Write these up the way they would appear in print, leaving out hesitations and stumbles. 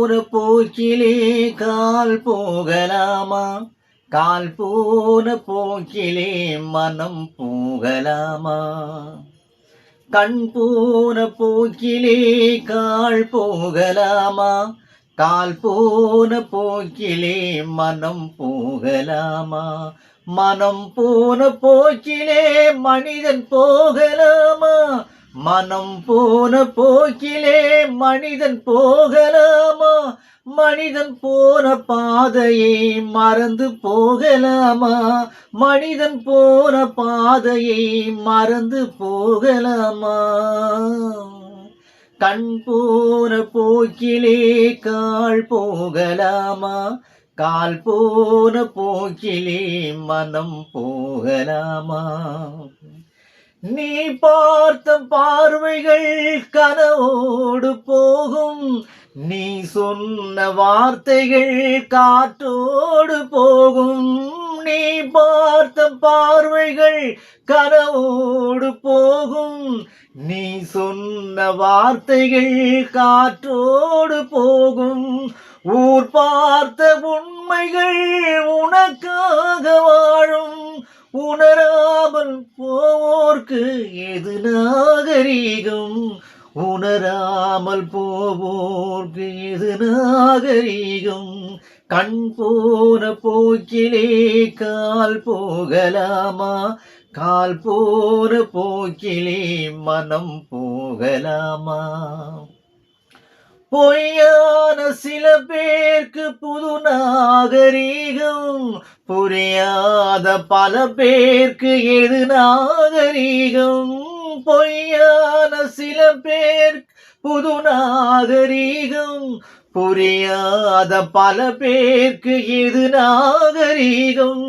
போன போக்கிலே கால் போகலாமா? கால் போன போக்கிலே மனம் போகலாமா? கண் போன போக்கிலே கால் போகலாமா? கால் போன போக்கிலே மனம் போகலாமா? மனம் போன போக்கிலே மனிதன் போகலாமா? மனம் போன போக்கிலே மனிதன் போகலாமா? மனிதன் போன பாதையை மறந்து போகலாமா? மனிதன் போன பாதையை மறந்து போகலாமா? கண் போன போக்கிலே கால் போகலாமா? கால் போன போக்கிலே மனம் போகலாமா? நீ பார்த்த பார்வைகள் கனவோடு போகும், நீ சொன்ன வார்த்தைகள் காற்றோடு போகும். நீ பார்த்த பார்வைகள் கனவோடு போகும், நீ சொன்ன வார்த்தைகள் காற்றோடு போகும். ஊர் பார்த்த உண்மைகள் உனக்காக வாழும், உணராமல் போவோர்க்கு எது நாகரீகம்? உணராமல் போவோர்க்கு எது நாகரீகம்? கண் போன போக்கிலே கால் போகலாமா? கால் போன போக்கிலே மனம் போகலாமா? பொய்யான சில பேருக்கு புது நாகரீகம், புரியாத பல பேருக்கு எது நாகரீகம்? பொய்யான சில பேர் புது நாகரீகம், புரியாத பல பேருக்கு எது நாகரீகம்?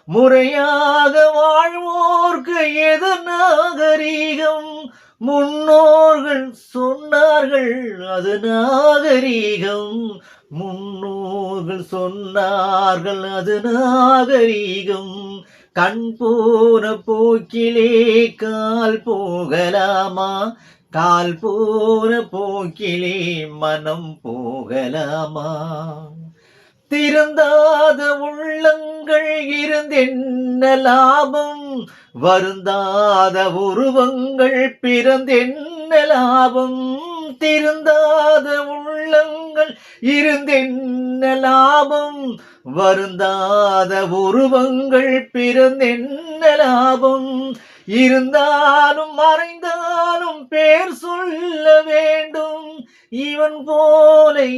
முறையாக வாழ்வோர்க்கு எது நாகரீகம்? முன்னோர்கள் சொன்னார்கள் அது நாகரீகம், முன்னோர்கள் சொன்னார்கள் அது நாகரீகம். கண் போன போக்கிலே கால் போகலாமா? கால் போன போக்கிலே மனம் போகலாமா? திருந்தாத உள்ளங்கள் இருந்தென்ன லாபம்? வருந்தாத உருவங்கள் பிறந்தென்ன லாபம்? திருந்தாத உள்ளங்கள் இருந்தென்ன லாபம்? வருந்தாத உருவங்கள் பிறந்தென்ன லாபம்? இருந்தாலும் மறைந்தாலும் பேர் சொல்ல வேண்டும், இவன் போல